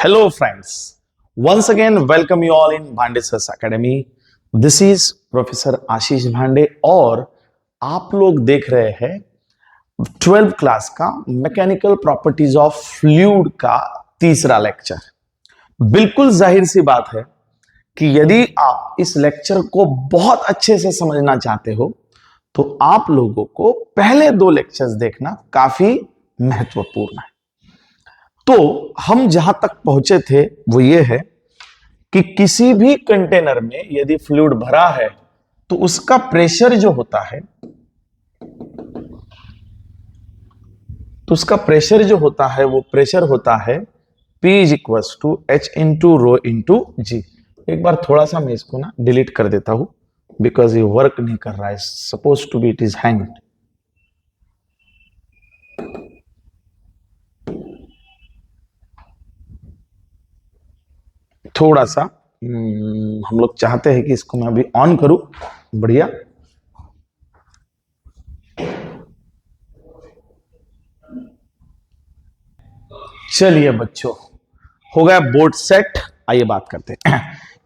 Hello friends, once again welcome you all in भांडे Sir's Academy. This is professor Ashish Bhande और आप लोग देख रहे हैं 12th क्लास का मैकेनिकल प्रॉपर्टीज ऑफ फ्लूइड का तीसरा लेक्चर। बिल्कुल जाहिर सी बात है कि यदि आप इस लेक्चर को बहुत अच्छे से समझना चाहते हो तो आप लोगों को पहले दो लेक्चर्स देखना काफी महत्वपूर्ण है। तो हम जहां तक पहुंचे थे वो ये है कि किसी भी कंटेनर में यदि फ्लूइड भरा है तो उसका प्रेशर जो होता है वो प्रेशर होता है P is equals to H into rho into g. एक बार थोड़ा सा मैं इसको ना डिलीट कर देता हूं बिकॉज ये वर्क नहीं कर रहा है। Suppose to be it is hanged. थोड़ा सा हम लोग चाहते हैं कि इसको मैं अभी ऑन करूं। बढ़िया। चलिए बच्चों, हो गया बोर्ड सेट। आइए बात करते हैं।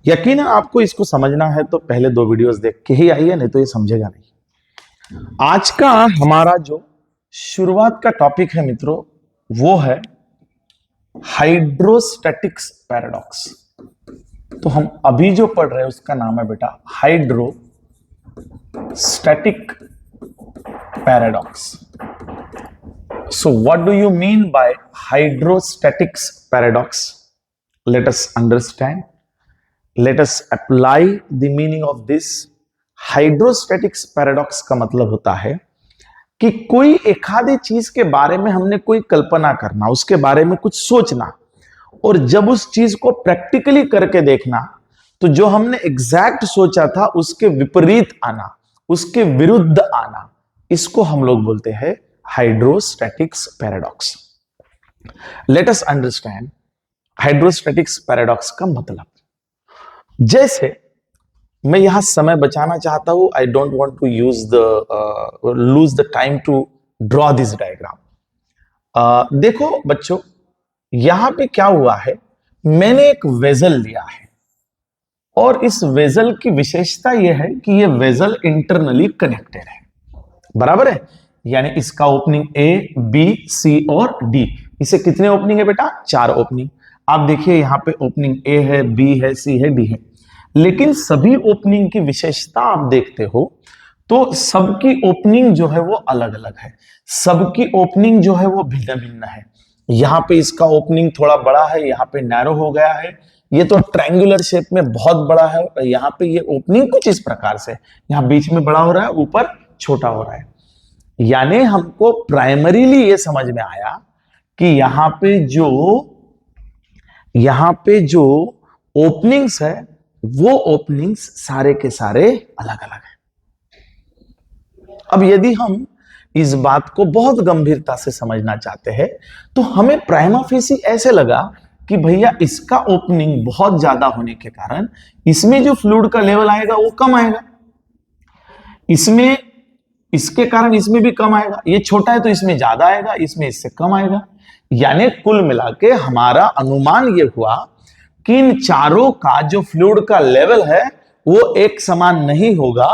यकीनन आपको इसको समझना है तो पहले दो वीडियोस देख के ही आइए, नहीं तो ये समझेगा नहीं। आज का हमारा जो शुरुआत का टॉपिक है मित्रों वो है हाइड्रोस्टैटिक्स पैराडॉक्स। तो हम अभी जो पढ़ रहे हैं उसका नाम है बेटा hydrostatic paradox. So what do you mean by hydrostatics paradox? Let us understand. Let us apply the meaning of this. Hydrostatics paradox का मतलब होता है कि कोई एक आधी चीज के बारे में हमने कोई कल्पना करना, उसके बारे में कुछ सोचना, और जब उस चीज को प्रैक्टिकली करके देखना तो जो हमने एग्जैक्ट सोचा था उसके विपरीत आना, उसके विरुद्ध आना, इसको हम लोग बोलते हैं hydrostatics paradox. Let us understand hydrostatics paradox का मतलब। जैसे मैं यहां समय बचाना चाहता हूं, I don't want to lose the time to draw this diagram. देखो बच्चों, यहां पे क्या हुआ है, मैंने एक वेजल लिया है और इस वेजल की विशेषता यह है कि यह वेजल इंटरनली कनेक्टेड है। बराबर है, यानी इसका ओपनिंग ए, बी, सी और डी। इसे कितने ओपनिंग है बेटा? 4 ओपनिंग। आप देखिए यहां पे ओपनिंग ए है, बी है, सी है, डी है। लेकिन सभी ओपनिंग की विशेषता आप देखते हो तो सबकी ओपनिंग जो है वो अलग अलग है, सबकी ओपनिंग जो है वो भिन्न भिन्न है। यहां पे इसका ओपनिंग थोड़ा बड़ा है, यहां पे नैरो हो गया है। ये तो ट्रायंगुलर शेप में बहुत बड़ा है, यहां पे ये ओपनिंग कुछ इस प्रकार से, यहां बीच में बड़ा हो रहा है, ऊपर छोटा हो रहा है। यानी हमको प्राइमरीली ये समझ में आया कि यहां पे जो ओपनिंग्स है वो ओपनिंग्स सारे के सारे अलग अलग है। अब यदि हम इस बात को बहुत गंभीरता से समझना चाहते हैं तो हमें प्राइमा फेसी ऐसे लगा कि भैया इसका ओपनिंग बहुत ज्यादा होने के कारण इसमें जो फ्लूइड का लेवल आएगा वो कम आएगा, इसके कारण इसमें भी कम आएगा। ये छोटा है तो इसमें ज्यादा आएगा, इसमें इससे कम आएगा। यानी कुल मिला के हमारा अनुमान ये हुआ कि इन चारों का जो फ्लूइड का लेवल है वो एक समान नहीं होगा,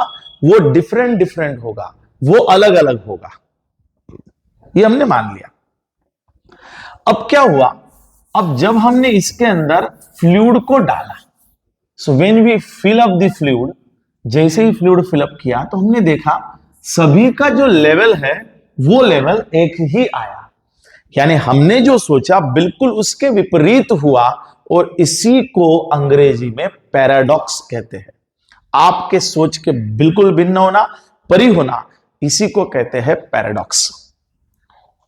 वो डिफरेंट होगा, वो अलग अलग होगा। ये हमने मान लिया। अब क्या हुआ, अब जब हमने इसके अंदर फ्लूइड को डाला, so when we fill up the fluid, जैसे ही फ्लूइड फिलअप किया तो हमने देखा सभी का जो लेवल है वो लेवल एक ही आया। यानी हमने जो सोचा बिल्कुल उसके विपरीत हुआ, और इसी को अंग्रेजी में पैराडॉक्स कहते हैं। आपके सोच के बिल्कुल भिन्न होना, परी होना, इसी को कहते हैं पैराडॉक्स।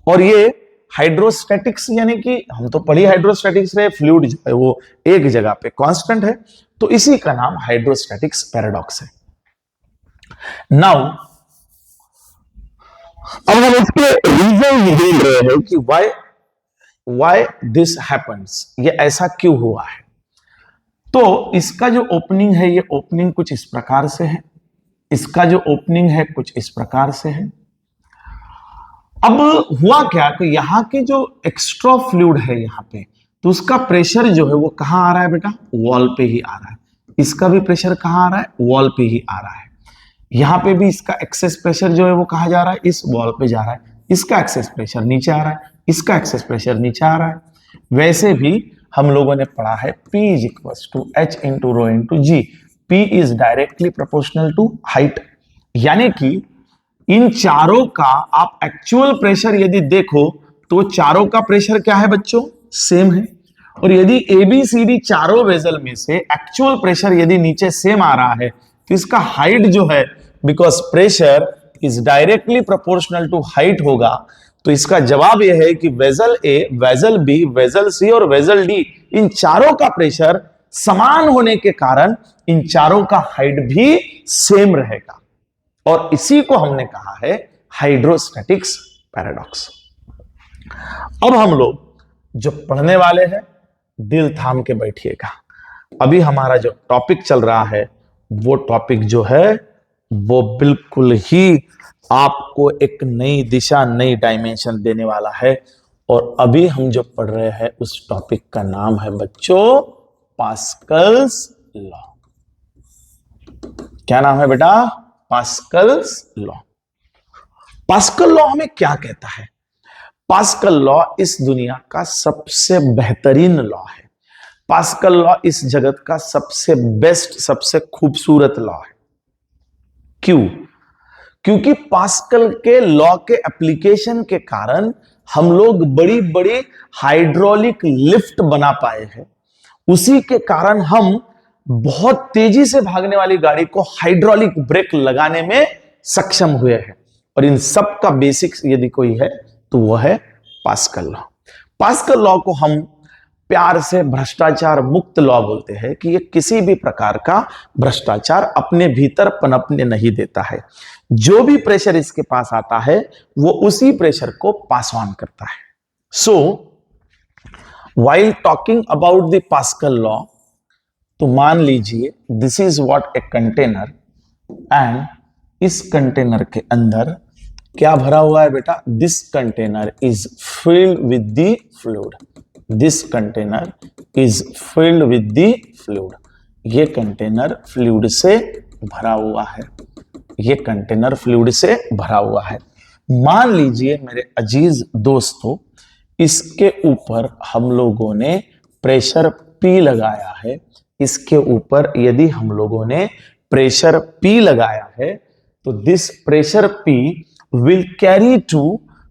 और ये हाइड्रोस्टैटिक्स, यानी कि हम तो पढ़ी हाइड्रोस्टैटिक्स रहे, फ्लूइड जो है वो एक जगह पे कांस्टेंट है, तो इसी का नाम हाइड्रोस्टैटिक्स पैराडॉक्स है। नाउ अब हम इसके रीजन ढूंढ रहे हैं कि व्हाई दिस हैपेंस, ये ऐसा क्यों हुआ है। तो इसका जो ओपनिंग है, ये ओपनिंग कुछ इस प्रकार से है, इसका जो ओपनिंग है कुछ इस प्रकार से है। अब हुआ क्या कि यहां के जो एक्स्ट्रा फ्लूइड है यहां पे, तो उसका प्रेशर जो है वो कहां आ रहा है बेटा, वॉल पे ही आ रहा है। इसका भी प्रेशर कहां आ रहा है, वॉल पे ही आ रहा है। यहां पे भी इसका एक्सेस प्रेशर जो है वो कहां जा रहा है, इस वॉल पे जा रहा है। इसका एक्सेस प्रेशर नीचे आ रहा है, इसका एक्सेस प्रेशर नीचे आ रहा है। वैसे भी हम लोगों ने पढ़ा है P is equal to H into rho into g. P is directly proportional to height, यानी कि इन चारों का आप एक्चुअल प्रेशर यदि देखो तो चारों का प्रेशर क्या है बच्चों, सेम है। और यदि ABCD चारों वेसल में से एक्चुअल प्रेशर यदि नीचे सेम आ रहा है तो इसका हाइट जो है, because pressure is directly proportional to height होगा, तो इसका जवाब यह है कि vessel A, vessel B, vessel C और वेसल डी, इन चारों का प्रेशर समान होने के कारण इन चारों का हाइट भी सेम रहेगा। और इसी को हमने कहा है हाइड्रोस्टैटिक्स पैराडॉक्स। अब हम लोग जो पढ़ने वाले हैं, दिल थाम के बैठिएगा। अभी हमारा जो टॉपिक चल रहा है वो टॉपिक जो है वो बिल्कुल ही आपको एक नई दिशा, नई डायमेंशन देने वाला है। और अभी हम जो पढ़ रहे हैं उस टॉपिक का नाम है बच्चों पास्कल्स लॉ। क्या नाम है बेटा, पास्कल्स लॉ। पास्कल लॉ हमें क्या कहता है? पास्कल लॉ इस दुनिया का सबसे बेहतरीन लॉ है। पास्कल लॉ इस जगत का सबसे बेस्ट, सबसे खूबसूरत लॉ है। क्यों? क्योंकि पास्कल के लॉ के एप्लीकेशन के कारण हम लोग बड़ी बड़ी हाइड्रोलिक लिफ्ट बना पाए हैं। उसी के कारण हम बहुत तेजी से भागने वाली गाड़ी को हाइड्रोलिक ब्रेक लगाने में सक्षम हुए हैं। और इन सब का बेसिक्स यदि कोई है तो वह है पास्कल लॉ। पास्कल लॉ को हम प्यार से भ्रष्टाचार मुक्त लॉ बोलते हैं कि ये किसी भी प्रकार का भ्रष्टाचार अपने भीतर पनपने नहीं देता है। जो भी प्रेशर इसके पास आता है वो उसी प्रेशर को पास ऑन करता है। सो while talking about the pascal law, तो मान लीजिए this is what a container, and इस कंटेनर के अंदर क्या भरा हुआ है बेटा, this container is filled with the fluid. This container is filled with the fluid. ये कंटेनर फ्लूइड से भरा हुआ है। ये कंटेनर फ्लूइड से भरा हुआ है। मान लीजिए मेरे अजीज दोस्तों, इसके ऊपर हम लोगों ने प्रेशर P लगाया है। इसके ऊपर यदि हम लोगों ने प्रेशर P लगाया है तो this pressure P will carry to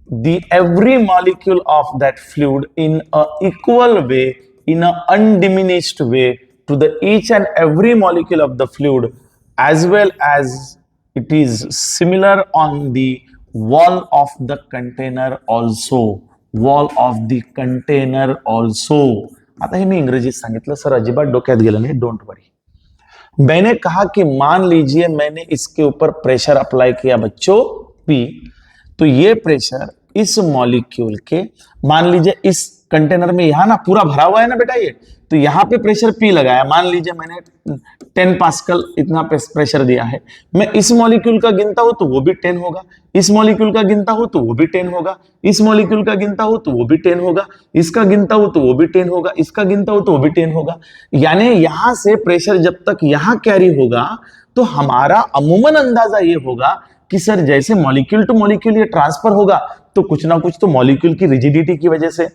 the every molecule of that fluid in a equal way, in a undiminished way, to the each and every molecule of the fluid, as well as it is similar on the wall of the container also. Wall of the container also. आता हे मी इंग्रजीत सांगितलं sir, अजिबात डोक्यात गेलं नाही, don't worry. मैंने कहा कि मान लीजिए मैंने इसके ऊपर प्रेशर अप्लाई किया बच्चों P, तो ये प्रेशर इस मॉलिक्यूल के, मान लीजिए इस कंटेनर में यहां ना पूरा भरा हुआ है ना बेटा, ये तो यहां पे प्रेशर P लगाया। मान लीजिए मैंने 10 पास्कल इतना प्रेशर दिया है। मैं इस मॉलिक्यूल का गिनता हूं तो वो भी 10 होगा, इस मॉलिक्यूल का गिनता हूं तो वो भी 10 होगा, इस मॉलिक्यूल का गिनता हूं तो वो भी 10 होगा, इसका गिनता हूं तो वो भी 10 होगा, इसका गिनता हूं तो वो भी 10 होगा। यानी यहां से प्रेशर जब तक यहां कैरी होगा तो हमारा अमूमन अंदाजा ये होगा कि सर जैसे मॉलिक्यूल टू मॉलिक्यूल ये ट्रांसफर होगा तो कुछ ना कुछ तो मॉलिक्यूल की रिजिडिटी की वजह से,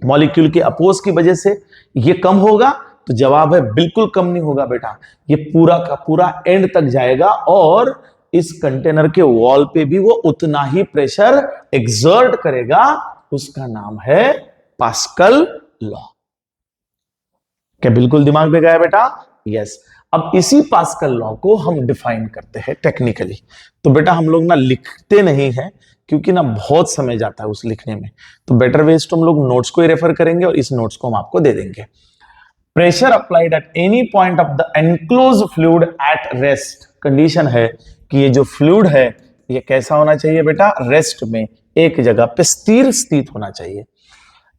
मॉलिक्यूल के अपोज की वजह से ये कम होगा। तो जवाब है बिल्कुल कम नहीं होगा बेटा, ये पूरा का पूरा एंड तक जाएगा और इस कंटेनर के वॉल पे भी वो उतना ही प्रेशर एक्सर्ट करेगा। उसका नाम है पास्कल लॉ। क्या बिल्कुल दिमाग में गया बेटा? यस। अब इसी पास्कल लॉ को हम डिफाइन करते हैं टेक्निकली। तो बेटा हम लोग ना लिखते नहीं है क्योंकि ना बहुत समय जाता है उस लिखने में, तो बेटर वेज तो हम लोग नोट्स को ही रेफर करेंगे और इस नोट्स को हम आपको दे देंगे। Pressure applied at any point of the enclose fluid at rest. Condition है कि ये जो फ्लूइड है ये कैसा होना चाहिए बेटा, रेस्ट में एक जगह पे स्थिर स्थित होना चाहिए।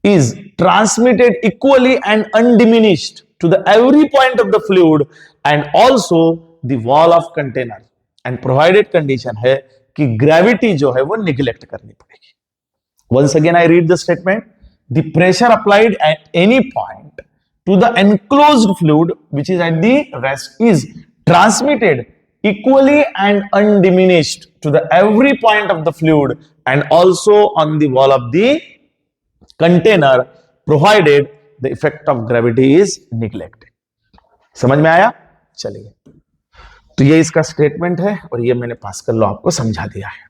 is transmitted equally and undiminished to the every point of the fluid and also the wall of container, and provided condition है कि gravity जो है वो neglect करनी पड़ेगी। Once again I read the statement, the pressure applied at any point to the enclosed fluid which is at the rest is transmitted equally and undiminished to the every point of the fluid and also on the wall of the container provided the effect of gravity is neglected. समझ में आया? चलिए, तो ये इसका statement है और ये मैंने पास्कल लॉ आपको समझा दिया है।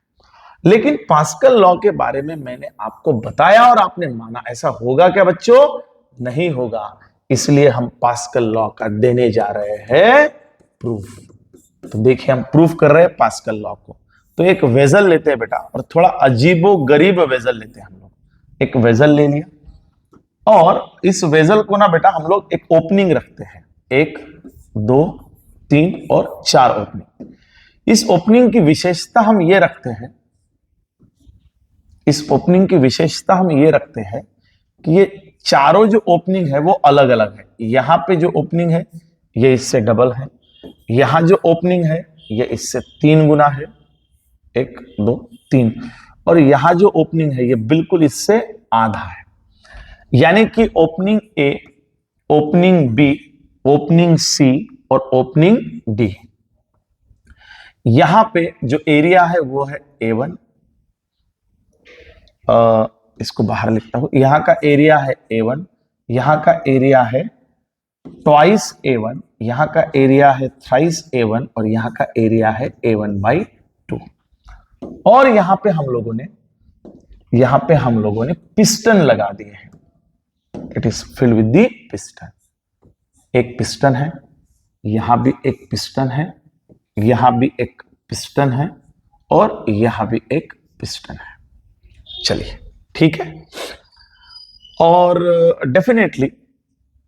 लेकिन पास्कल लॉ के बारे में मैंने आपको बताया और आपने माना, ऐसा होगा क्या बच्चों? नहीं होगा। इसलिए हम पास्कल लॉ का देने जा रहे हैं प्रूफ। तो देखिए, हम प्रूफ कर रहे हैं पास्कल लॉ को। तो एक वेजल लेते हैं बेटा, और थोड़ा अजीबो गरीब वेजल लेते हैं हम लोग। एक वेजल ले लिया और इस वेजल को ना बेटा हम लोग एक ओपनिंग रखते हैं, 1 2 3 और 4 ओपनिंग। इस ओपनिंग की विशेषता हम ये रखते हैं, इस ओपनिंग की विशेषता हम ये रखते हैं कि ये चारों जो ओपनिंग है वो अलग अलग है। यहां पे जो ओपनिंग है ये इससे डबल है, यहां जो ओपनिंग है ये इससे 3 गुना है, 1 2 3, और यहां जो ओपनिंग है ये बिल्कुल इससे आधा है। यानी कि ओपनिंग ए, ओपनिंग बी, ओपनिंग सी और ओपनिंग डी। यहां पे जो एरिया है वो है A1, इसको बाहर लिखता हूं, यहां का एरिया है A1, यहां का एरिया है ट्वाइस A1, यहां का एरिया है थ्राइस A1 और यहां का एरिया है A1/2। और यहां पे हम लोगों ने पिस्टन लगा दिए हैं। It is filled with the piston. एक पिस्टन है, यहां भी एक पिस्टन है, यहां भी एक पिस्टन है और यहां भी एक पिस्टन है। चलिए, ठीक है। और डेफिनेटली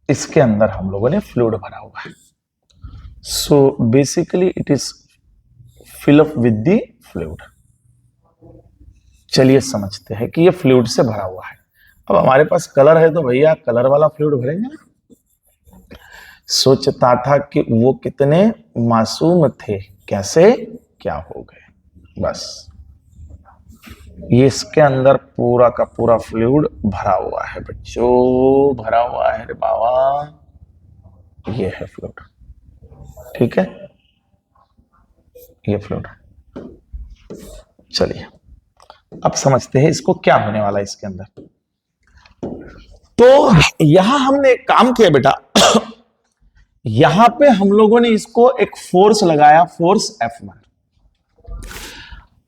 इसके अंदर हम लोगों ने फ्लूइड भरा हुआ है। So basically it is fill up with the fluid. चलिए समझते हैं कि ये फ्लूइड से भरा हुआ है। अब हमारे पास कलर है तो भैया कलर वाला फ्लूइड भरेंगे ना। सोचता था कि वो कितने मासूम थे, कैसे क्या हो गए। बस ये इसके अंदर पूरा का पूरा फ्लूइड भरा हुआ है बच्चों, भरा हुआ है रे बाबा। ये है फ्लूइड, ठीक है, ये फ्लूइड। चलिए अब समझते हैं इसको क्या होने वाला है इसके अंदर। तो यहां हमने एक काम किया बेटा, यहां पे हम लोगों ने इसको एक फोर्स लगाया, फोर्स F1।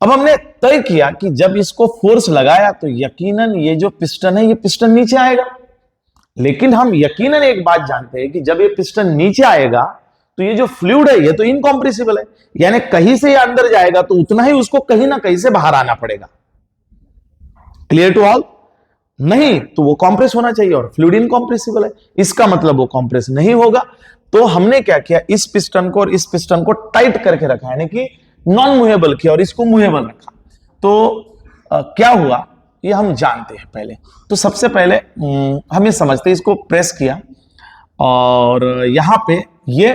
अब हमने तय किया कि जब इसको फोर्स लगाया तो यकीनन ये जो पिस्टन है ये पिस्टन नीचे आएगा। लेकिन हम यकीनन एक बात जानते हैं कि जब ये पिस्टन नीचे आएगा तो ये जो फ्लूइड है ये तो इनकॉम्प्रेसिबल है, यानी कहीं से ये अंदर जाएगा तो उतना ही उसको कहीं ना कहीं से बाहर आना पड़ेगा। Clear to all? नहीं तो वो कॉम्प्रेस होना चाहिए और फ्लूइड इनकॉम्प्रेसिबल है, इसका मतलब वो कॉम्प्रेस नहीं होगा। तो हमने क्या किया, इस पिस्टन को और इस पिस्टन को टाइट करके रखा, यानी कि नॉन मूवेबल किया और इसको मूवेबल रखा। तो क्या हुआ ये हम जानते हैं पहले। तो सबसे पहले हम ये समझते हैं, इसको प्रेस किया और यहां पे ये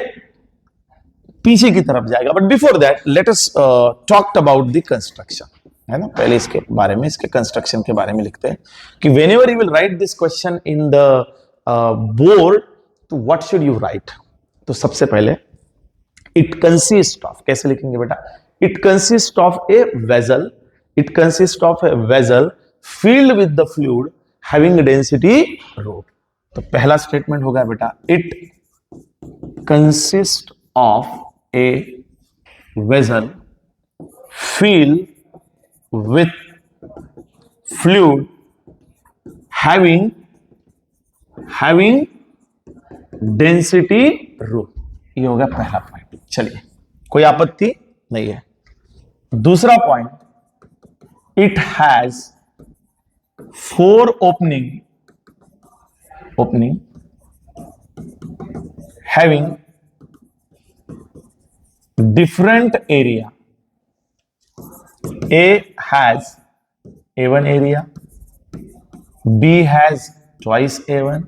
पीछे की तरफ जाएगा। But before that let us talk about the construction, है ना। पहले इसके बारे में, इसके कंस्ट्रक्शन के बारे में लिखते हैं कि whenever you will write this question in the board, तो व्हाट शुड यू राइट। तो सबसे पहले इट कंसिस्ट ऑफ, कैसे लिखेंगे बेटा, it consist of a vessel, it consist of a vessel filled with the fluid having density rho। तो पहला statement होगा बेटा, it consist of a vessel filled with fluid having density rho। ये होगा पहला पॉइंट। चलिए, कोई आपत्ति नहीं है। दूसरा point, it has 4 opening having different area। A has A1 area, B has twice A1,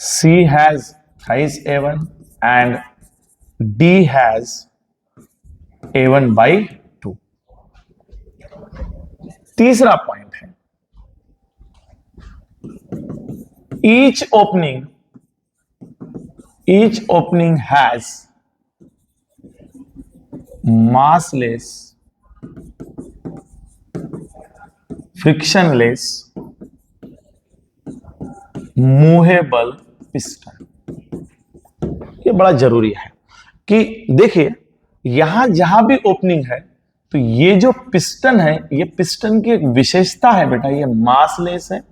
C has thrice A1 and D has A1/2। तीसरा पॉइंट है, each opening has massless, frictionless, movable piston. ये बड़ा जरूरी है कि देखिए यहां जहां भी ओपनिंग है तो ये जो पिस्टन है, ये पिस्टन की एक विशेषता है बेटा, ये मासलेस है,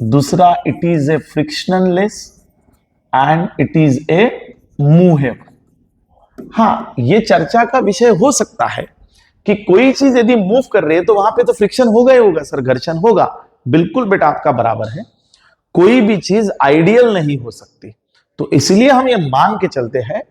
दूसरा it is a frictionless and it is a movable. हाँ, ये चर्चा का विषय हो सकता है कि कोई चीज यदि मूव कर रही है तो वहां पे तो फ्रिक्शन होगा ही होगा सर, घर्षण होगा। बिल्कुल बेटा आपका बराबर है, कोई भी चीज आइडियल नहीं हो सकती, तो इसलिए हम ये मान के चलते हैं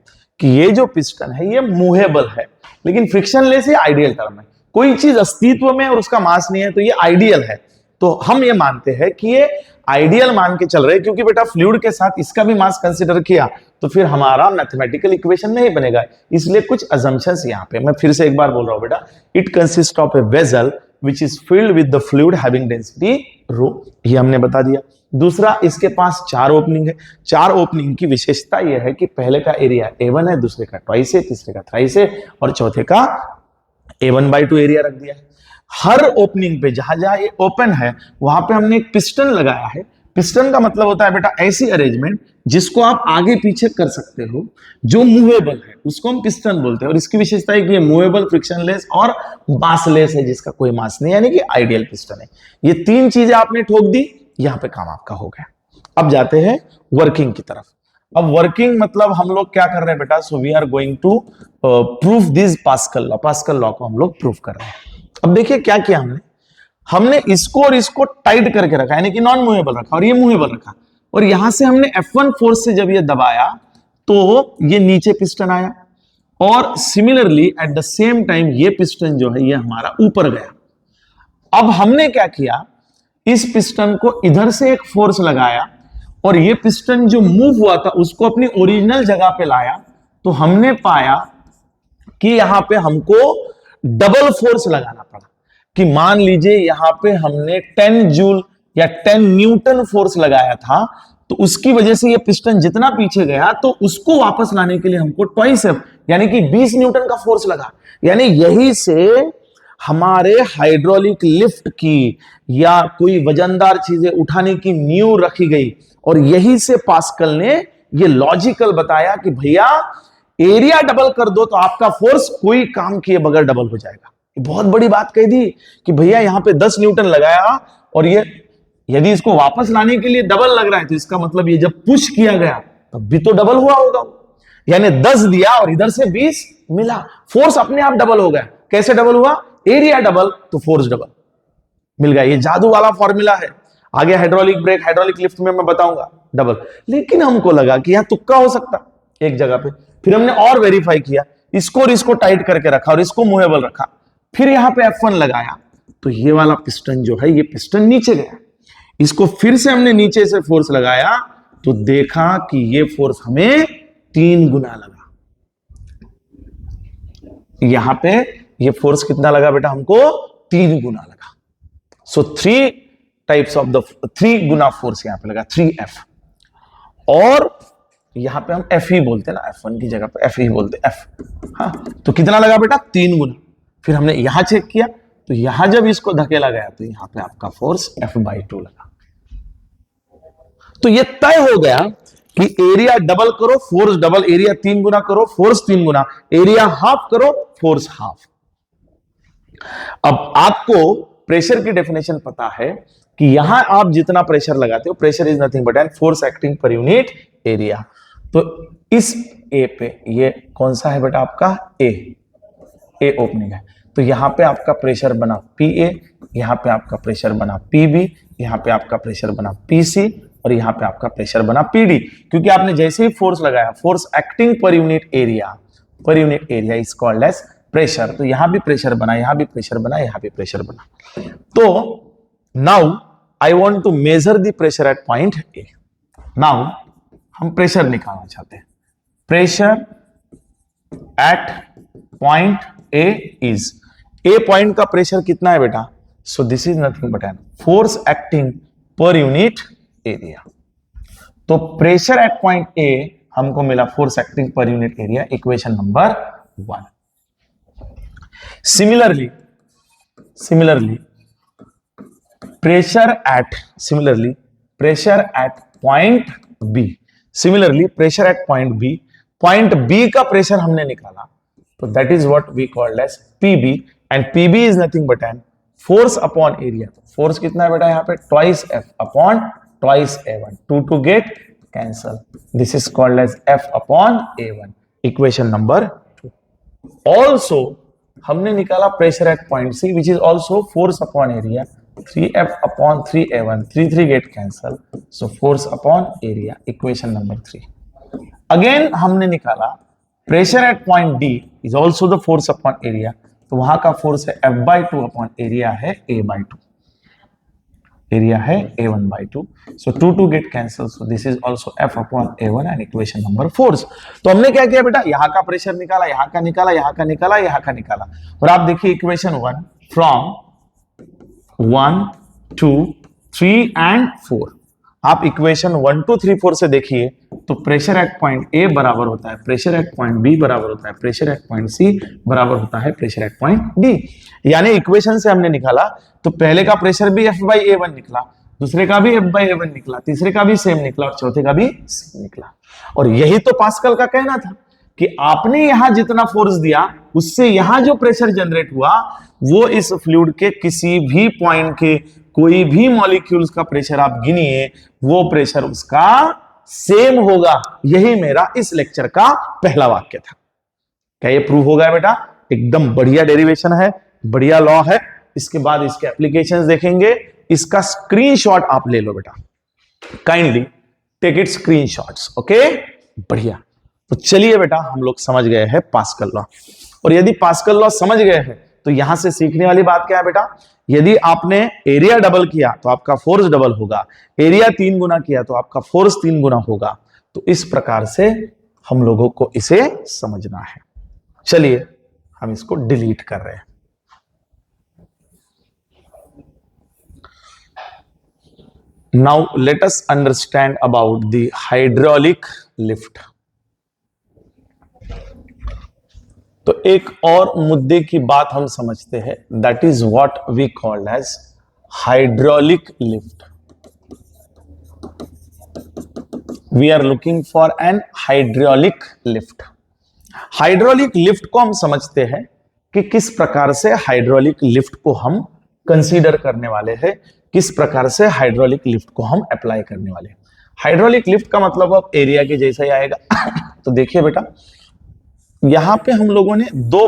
कि ये जो पिस्टन है ये मूवेबल है, लेकिन फ्रिक्शनलेस ही आइडियल टर्म है। कोई चीज अस्तित्व में और उसका मास नहीं है तो ये आइडियल है, तो हम ये मानते हैं कि ये आइडियल मान के चल रहे हैं, क्योंकि बेटा फ्लूइड के साथ इसका भी मास कंसीडर किया तो फिर हमारा मैथमेटिकल इक्वेशन नहीं बनेगा, इसलिए कुछ अजम्पशंस यहाँ पे मैं फिर से एक बार बोल रहा हूं बेटा। It consist of a vessel which is filled with the fluid having density rho, ये हमने बता दिया। दूसरा, इसके पास 4 ओपनिंग है। 4 ओपनिंग की विशेषता यह है कि पहले का एरिया A1 है, दूसरे का ट्वाइस है, तीसरे का थ्राइस है और चौथे का A1/2 एरिया रख दिया है। हर ओपनिंग पे जहां जहां ये ओपन है वहां पे हमने एक पिस्टन लगाया है। पिस्टन का मतलब होता है बेटा ऐसी अरेंजमेंट जिसको आप आगे पीछे कर सकते हो, जो मूवेबल है उसको हम पिस्टन बोलते हैं। और इसकी विशेषता है कि ये मूवेबल, फ्रिक्शनलेस और मासलेस है, जिसका कोई मास नहीं, यानी कि आइडियल पिस्टन है। ये 3 चीजें आपने ठोक दी, यहां पे काम आपका हो गया। अब जाते हैं वर्किंग की तरफ। अब वर्किंग मतलब हम लोग क्या कर रहे हैं बेटा, so we are going to proof this Pascal law. Pascal law को हम लोग प्रूफ कर रहे हैं। अब देखिए क्या किया हमने इसको और इसको टाइट करके रखा, यानी कि नॉन मूवेबल रखा और ये मूवेबल रखा, और यहां से हमने F1 फोर्स से जब ये दबाया तो ये नीचे पिस्टन आया, और similarly at the same time ये पिस्टन जो है ये हमारा ऊपर गया। अब हमने क्या किया, इस पिस्टन को इधर से एक फोर्स लगाया और ये पिस्टन जो मूव हुआ था उसको अपनी ओरिजिनल जगह पे लाया, तो हमने पाया कि यहां पे हमको डबल फोर्स लगाना पड़ा। कि मान लीजिए यहां पे हमने 10 जूल या 10 न्यूटन फोर्स लगाया था, तो उसकी वजह से ये पिस्टन जितना पीछे गया तो उसको वापस लाने के लिए हमको ट्वाइस एफ यानी कि 20 न्यूटन का फोर्स लगा। यानी यही से हमारे हाइड्रोलिक लिफ्ट की या कोई वजनदार चीजें उठाने की नींव रखी गई, और यही से पास्कल ने ये लॉजिकल बताया कि भैया एरिया डबल कर दो तो आपका फोर्स कोई काम किए बगैर डबल हो जाएगा। बहुत बड़ी बात कह दी कि भैया यहां पे 10 न्यूटन लगाया और ये यदि इसको वापस लाने के लिए डबल लग रहा है, तो इसका मतलब ये जब पुश किया गया तब भी तो डबल हुआ होगा। यानी 10 दिया और इधर से 20 मिला, फोर्स अपने आप डबल हो गया। कैसे डबल हुआ? एरिया डबल तो फोर्स डबल मिल गया। ये जादू वाला फॉर्मूला है। आगे हाइड्रोलिक ब्रेक, हाइड्रोलिक लिफ्ट में मैं बताऊंगा डबल। लेकिन हमको लगा कि यहां तुक्का हो सकता एक जगह पे, फिर हमने और वेरीफाई किया, इसको और इसको टाइट करके रखा और इसको मूवेबल रखा, फिर यहां पे F1 लगाया तो ये वाला पिस्टन जो है ये पिस्टन नीचे गया। इसको फिर से हमने नीचे से फोर्स लगाया तो देखा कि ये फोर्स हमें 3 गुना लगा। यहां पे ये फोर्स कितना लगा बेटा हमको? 3 गुना लगा। सो 3 types of the 3 Guna force यहां पे लगा, 3F। और यहां पे हम F ही बोलते हैं ना, F1 की जगह पे F ही बोलते हैं, F। हाँ, तो कितना लगा बेटा? 3 गुना। फिर हमने यहां चेक किया तो यहां जब इसको धकेला गया तो यहां पे आपका फोर्स F/2 लगा। तो ये तय हो गया कि एरिया डबल करो फोर्स डबल, एरिया 3 गुना करो फोर्स 3 गुना, एरिया हाफ करो फोर्स हाफ। अब आपको प्रेशर की डेफिनेशन पता है कि यहां आप जितना प्रेशर लगाते हो, pressure is nothing but an force acting per unit area. तो इस ए पे ये कौन सा है बेटा आपका? ए ओपनिंग है, तो यहां पे आपका प्रेशर बना PA, यहां पे आपका प्रेशर बना PB, यहां पे आपका प्रेशर बना PC और यहां पे आपका प्रेशर बना PD। क्योंकि आपने जैसे ही फोर्स लगाया, force acting per unit area is called as pressure. तो यहां भी प्रेशर बना, यहां भी प्रेशर बना, यहां भी प्रेशर बना। तो now I want to measure the pressure at point A। Now हम प्रेशर निकालना चाहते हैं। Pressure at point A is, A point का प्रेशर कितना है बेटा? So this is nothing but an force acting per unit area. तो pressure at point A हमको मिला force acting per unit area, equation number 1। Similarly pressure at point B, point B का pressure हमने निकाला, तो that is what we called as PB, and PB is nothing but an force upon area. Force कितना है बेटा यहाँ पे, twice F upon twice A one, two get cancel, this is called as F upon A one, equation number 2। Also हमने निकाला pressure at point C which is also force upon area, 3f upon 3a1, 3 get cancel, so force upon area, equation number 3। Again हमने निकाला pressure at point D is also the force upon area, तो वहां का force है F/2 upon area है A/2, area है A1/2, so 2 gate cancel, so this is also F upon A1 and equation number 4। तो हमने क्या किया बेटा, यहां का प्रेशर निकाला, यहां का निकाला, यहां का निकाला, यहां का निकाला, और आप देखिए इक्वेशन 1 फ्रॉम 1, 2, 3 एंड 4, आप इक्वेशन 1, 2, 3, 4 से देखिए तो प्रेशर एट पॉइंट ए बराबर होता है प्रेशर एट पॉइंट बी बराबर होता है प्रेशर एट पॉइंट सी बराबर होता है प्रेशर एट पॉइंट डी। यानी इक्वेशन से हमने निकाला तो पहले का प्रेशर भी F/A1 निकला, दूसरे का भी F/A1 निकला, तीसरे का भी सेम निकला और चौथे का भी सेम निकला। और यही तो पास्कल का कहना था कि आपने यहां जितना फोर्स दिया उससे यहां जो प्रेशर जनरेट हुआ वो इस फ्लूइड के किसी भी पॉइंट के कोई भी मॉलिक्यूल्स का प्रेशर आप गिनिए, वो प्रेशर उसका सेम होगा। यही मेरा इस लेक्चर का पहला वाक्य था। क्या ये प्रूव हो गया बेटा? एकदम बढ़िया डेरिवेशन है, बढ़िया लॉ है। इसके बाद इसके एप्लीकेशंस देखेंगे। इसका स्क्रीनशॉट आप ले लो बेटा, kindly take it screenshots. Okay, बढ़िया। तो चलिए बेटा, हम लोग समझ गए हैं पास्कल लॉ। और यदि पास्कल लॉ समझ गए हैं तो यहां से सीखने वाली बात क्या है बेटा? यदि आपने एरिया डबल किया तो आपका फोर्स डबल होगा, एरिया 3 गुना किया तो आपका फोर्स 3 गुना होगा। तो इस प्रकार से हम लोगों को इसे समझना है। चलिए हम इसको डिलीट कर रहे हैं। Now let us understand about the hydraulic lift। तो एक और मुद्दे की बात हम समझते हैं, that is what we call as hydraulic lift। We are looking for an hydraulic lift। Hydraulic lift को हम समझते हैं कि किस प्रकार से हाइड्रोलिक लिफ्ट को हम कंसीडर करने वाले हैं, किस प्रकार से हाइड्रोलिक लिफ्ट को हम अप्लाई करने वाले हैं। हाइड्रोलिक लिफ्ट का मतलब अब एरिया के जैसा ही आएगा। तो देखिए बेटा, यहां पे हम लोगों ने 2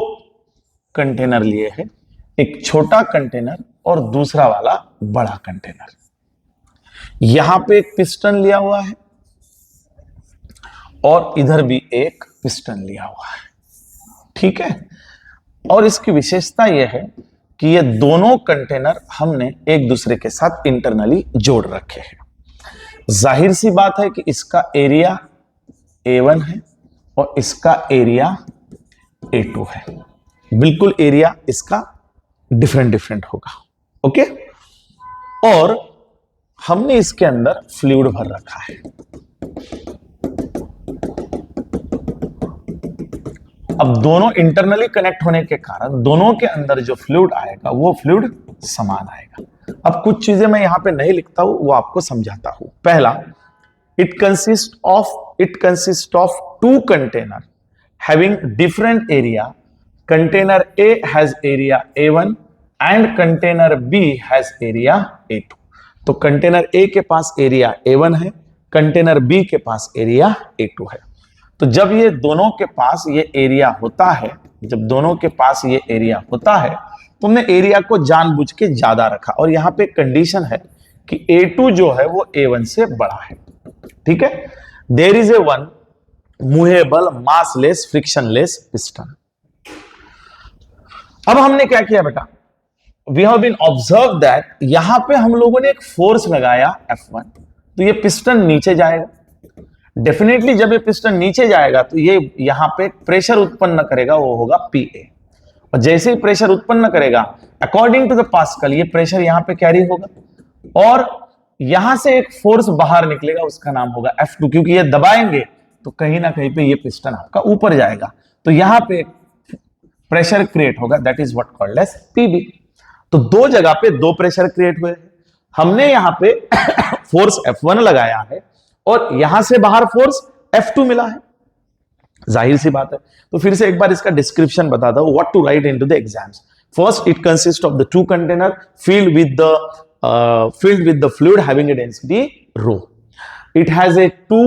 कंटेनर लिए हैं, एक छोटा कंटेनर और दूसरा वाला बड़ा कंटेनर। यहां पे एक पिस्टन लिया हुआ है और इधर भी एक पिस्टन लिया हुआ है, ठीक है। और इसकी विशेषता यह है कि ये दोनों कंटेनर हमने एक दूसरे के साथ इंटरनली जोड़ रखे हैं। जाहिर सी बात है कि इसका एरिया A1 है और इसका एरिया A2 है। बिल्कुल एरिया इसका डिफरेंट होगा। ओके, और हमने इसके अंदर फ्लूइड भर रखा है। अब दोनों इंटरनली कनेक्ट होने के कारण दोनों के अंदर जो फ्लूइड आएगा वो फ्लूइड समान आएगा। अब कुछ चीजें मैं यहां पे नहीं लिखता हूं, वो आपको समझाता हूं। पहला, it consist of 2 container having different area. Container A has area A1 and container B has area A2। तो कंटेनर A के पास एरिया A1 है, कंटेनर B के पास एरिया A2 है। तो जब ये दोनों के पास ये एरिया होता है, तो हमने एरिया को जानबूझ के ज्यादा रखा। और यहां पे कंडीशन है कि A2 जो है वो A1 से बड़ा है, ठीक है। There is a one movable massless frictionless piston. अब हमने क्या किया बेटा? We have been observe that यहां पे हम लोगों ने एक फोर्स लगाया F1, तो ये पिस्टन नीचे जाएगा। डेफिनेटली जब ये पिस्टन नीचे जाएगा तो ये यहां पे प्रेशर उत्पन्न करेगा, वो होगा PA। और जैसे ही प्रेशर उत्पन्न करेगा, अकॉर्डिंग टू द पास्कल, ये प्रेशर यहां पे कैरी होगा। और यहां से एक फोर्स बाहर निकलेगा, उसका नाम होगा F2, क्योंकि ये दबाएंगे तो कहीं ना कहीं पे ये पिस्टन आपका ऊपर जाएगा, तो यहां पे प्रेशर क्रिएट होगा, that is what called as PB. तो दो जगह पे दो प्रेशर क्रिएट हुए, हमने यहां पे फोर्स F1 लगाया है और यहां से बाहर फोर्स F2 मिला है, जाहिर सी बात है। तो फिर से एक बार इसका डिस्क्रिप्शन बता दो, what to write into the exams. First, it consist of the two container filled with the fluid having a density rho. It has a two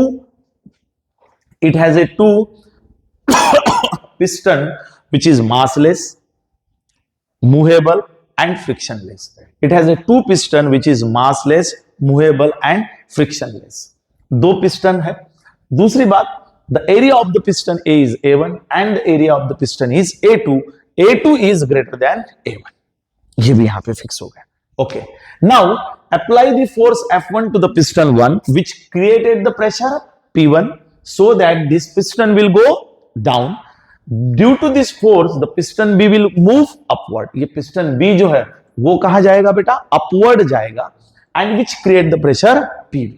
piston which is massless, movable and frictionless. It has a two piston which is massless, movable and frictionless. दो piston है। दूसरी बात, the area of the piston A is A1 and the area of the piston is A2. A2 is greater than A1. ये भी यहां पे fix हो गया। Okay. Now apply the force F1 to the piston 1, which created the pressure P1, so that this piston will go down. Due to this force, the piston B will move upward. ये piston B जो है वो कहां जाएगा बेटा? Upward जाएगा, and which create the pressure PV.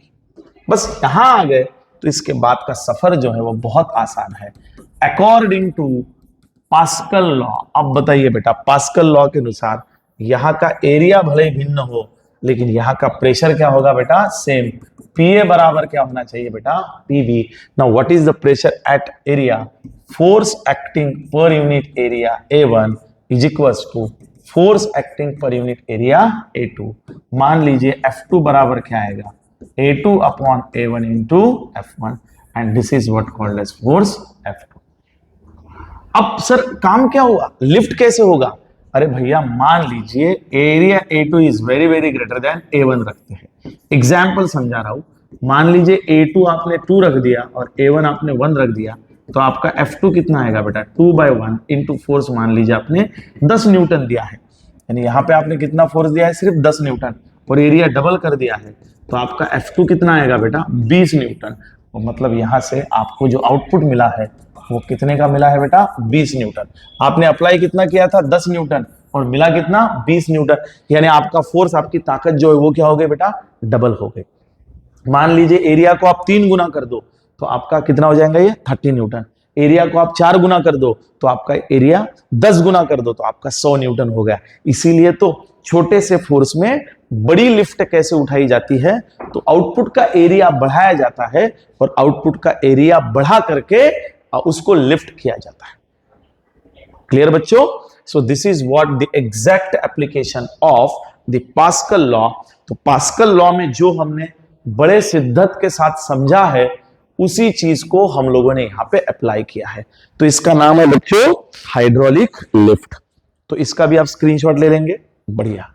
बस यहां आ गए तो इसके बाद का सफर जो है वो बहुत आसान है। अकॉर्डिंग टू पास्कल लॉ, अब बताइए बेटा, पास्कल लॉ के अनुसार यहां का एरिया भले ही भिन्न हो, लेकिन यहां का प्रेशर क्या होगा बेटा? सेम। पीए बराबर क्या होना चाहिए बेटा? PV. Now what is the pressure at area? Force acting per unit area A1 is equals to force acting per unit area A2। मान लीजिए F2 बराबर क्या आएगा? A2 upon A1 into F1, and this is what called as force F2। अब sir काम क्या होगा? Lift कैसे होगा? अरे भैया मान लीजिए area A2 is very very greater than A1 रखते हैं। एग्जाम्पल समझा रहा हूं। मान लीजिए A2 आपने 2 रख दिया और A1 आपने 1 रख दिया, तो आपका F2 कितना आएगा बेटा? 2/1 इंटू फोर्स मान लीजिए आपने 10 न्यूटन दिया है, यानी यहां पे आपने कितना फोर्स दिया है? सिर्फ 10 न्यूटन, और एरिया डबल कर दिया है, तो आपका F2 कितना आएगा बेटा? 20 न्यूटन। तो मतलब यहां से आपको जो आउटपुट मिला है वो कितने का मिला है बेटा? 20 न्यूटन। आपने अप्लाई कितना किया था? 10 न्यूटन, और मिला कितना? 20 न्यूटन। यानी आपका फोर्स, आपकी ताकत जो है वो क्या हो गई बेटा? डबल हो गई। मान लीजिए एरिया को आप 3 गुना कर दो तो आपका कितना हो जाएगा? ये 30 न्यूटन। एरिया को आप 4 गुना कर दो तो आपका एरिया 10 गुना कर दो तो आपका 100 न्यूटन हो गया। इसीलिए तो छोटे से फोर्स में बड़ी लिफ्ट कैसे उठाई जाती है? तो आउटपुट का एरिया बढ़ाया जाता है, और आउटपुट का एरिया बढ़ा करके उसको लिफ्ट किया जाता है। क्लियर बच्चों? सो this is what the exact application of the pascal law. तो पास्कल लॉ में जो हमने बड़े शिद्दत के साथ समझा है, उसी चीज को हम लोगों ने यहां पे अप्लाई किया है। तो इसका नाम है बच्चों हाइड्रोलिक लिफ्ट। तो इसका भी आप स्क्रीनशॉट ले लेंगे। बढ़िया।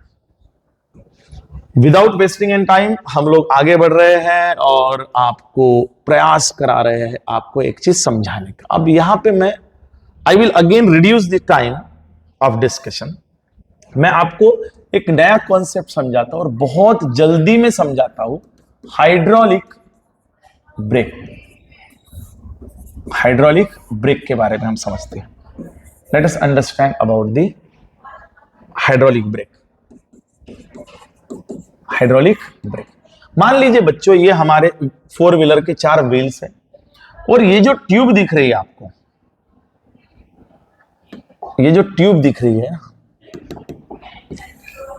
विदाउट वेस्टिंग एंड टाइम हम लोग आगे बढ़ रहे हैं और आपको प्रयास करा रहे हैं आपको एक चीज समझाने का। अब यहां पे मैं I will again reduce the time of discussion. मैं आपको एक नया कॉन्सेप्ट समझाता हूं और बहुत जल्दी में समझाता हूं। हाइड्रोलिक ब्रेक, हाइड्रोलिक ब्रेक के बारे में हम समझते हैं। Late us understand about the hydraulic brake. Hydraulic brake, मान लीजिए बच्चों ये हमारे 4 व्हीलर के 4 व्हील्स हैं, और ये जो ट्यूब दिख रही है आपको, ये जो ट्यूब दिख रही है,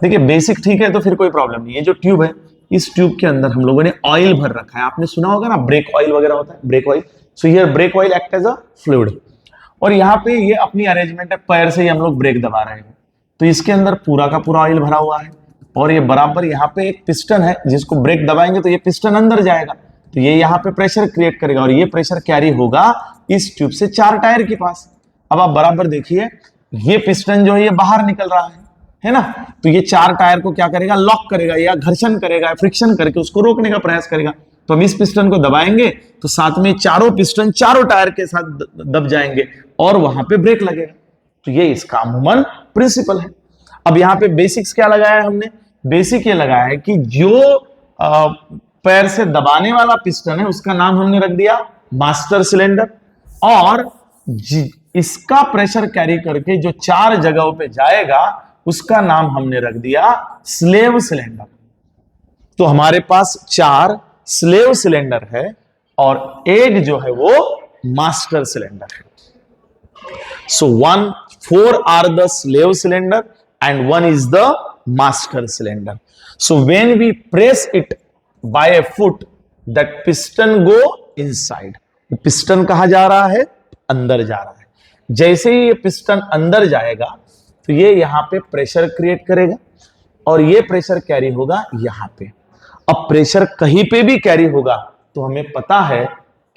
देखिए बेसिक ठीक है तो फिर कोई प्रॉब्लम नहीं है। जो ट्यूब है, इस ट्यूब के अंदर हम लोगों ने ऑयल भर रखा है। आपने सुना होगा ना ब्रेक ऑयल वगैरह होता है, brake oil. So here brake oil act as a fluid, और यहाँ पे ये अपनी अरेंजमेंट है, पैर से ही हम लोग ब्रेक दबा रहे हैं। तो इसके अंदर पूरा का पूरा ऑयल भरा हुआ है, और ये बराबर यहाँ पे एक पिस्टन है, जिसको ब्रेक दबाएंगे तो ये पिस्टन अंदर जाएगा, तो ये यहाँ पे प्रेशर क्रिएट करेगा, और ये प्रेशर कैरी होगा इस ट्यूब से 4 टायर के पास। अब आप बराबर देखिए, ये पिस्टन जो है ये बाहर निकल रहा है ना? तो ये 4 टायर को क्या करेगा? लॉक करेगा, या घर्षण करेगा, फ्रिक्शन करके उसको रोकने का प्रयास करेगा। तो हम इस पिस्टन को दबाएंगे तो साथ में चारों पिस्टन चारों टायर के साथ दब जाएंगे, और वहां पे ब्रेक लगेगा। तो ये इसका अमूमन प्रिंसिपल है। अब यहाँ पे बेसिक्स क्या लगाया है हमने? बेसिक ये लगाया है कि जो पैर से दबाने वाला पिस्टन है उसका नाम हमने रख दिया मास्टर सिलेंडर, और इसका प्रेशर कैरी करके जो 4 जगहों पे जाएगा उसका नाम हमने रख दिया स्लेव सिलेंडर। तो हमारे पास 4 स्लेव सिलेंडर है और 8 जो है वो मास्टर सिलेंडर है. So 4 are the slave cylinder and 1 is the master cylinder. So when we press it by a foot, that piston go inside. Piston कहा जा रहा है? अंदर जा रहा है. जैसे ही ये पिस्टन अंदर जाएगा तो ये यहां पे प्रेशर क्रिएट करेगा और ये प्रेशर कैरी होगा यहां पे. अब प्रेशर कहीं पे भी कैरी होगा तो हमें पता है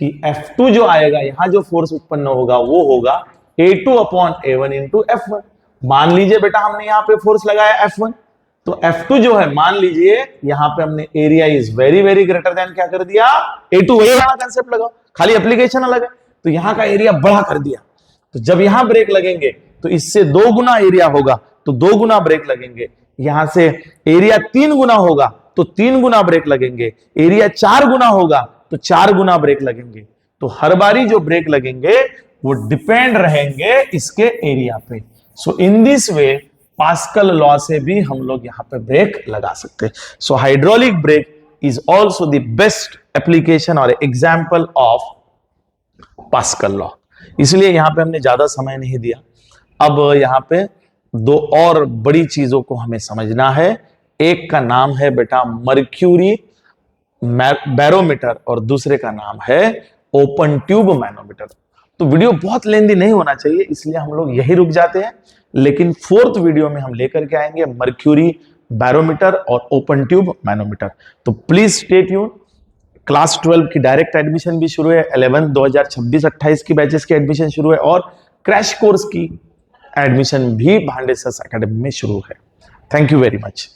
कि F2 जो आएगा, यहां जो फोर्स उत्पन्न होगा वो होगा A2 upon A1 into F1. मान लीजिए बेटा हमने यहां पे फोर्स लगाया F1, तो F2 जो है, मान लीजिए यहां पे हमने area is very very greater than क्या कर दिया, A2. वही वाला कंसेप्ट लगाओ, खाली एप्लीकेशन अलग है. तो यहां का एरिया बड़ा कर दिया. तो जब यहां ब्रेक लगेंगे तो इससे 2 गुना एरिया होगा तो 2 गुना ब्रेक लगेंगे. यहां से एरिया 3 गुना होगा तो 3 गुना ब्रेक लगेंगे. एरिया 4 गुना होगा तो 4 गुना ब्रेक लगेंगे. तो हर बारी जो ब्रेक लगेंगे वो डिपेंड रहेंगे इसके एरिया पे. So in this way Pascal law से भी हम लोग यहां पे ब्रेक लगा सकते हैं. So hydraulic brake is also the best application और एग्जाम्पल ऑफ पास्कल लॉ. इसलिए यहां पे हमने ज्यादा समय नहीं दिया. अब यहां पे 2 और बड़ी चीजों को हमें समझना है. एक का नाम है बेटा मर्क्यूरी बैरोमीटर और दूसरे का नाम है ओपन ट्यूब मैनोमीटर. तो वीडियो बहुत लेंदी नहीं होना चाहिए, इसलिए हम लोग यही रुक जाते हैं. लेकिन 4th वीडियो में हम लेकर के आएंगे मर्क्यूरी बैरोमीटर और ओपन ट्यूब मैनोमीटर. तो प्लीज स्टे ट्यून. क्लास 12 की डायरेक्ट एडमिशन भी शुरू है. 11 2026-28 की बैचेस की एडमिशन शुरू है और क्रैश कोर्स की एडमिशन भी भांडे सर एकेडमी में शुरू है. Thank you very much.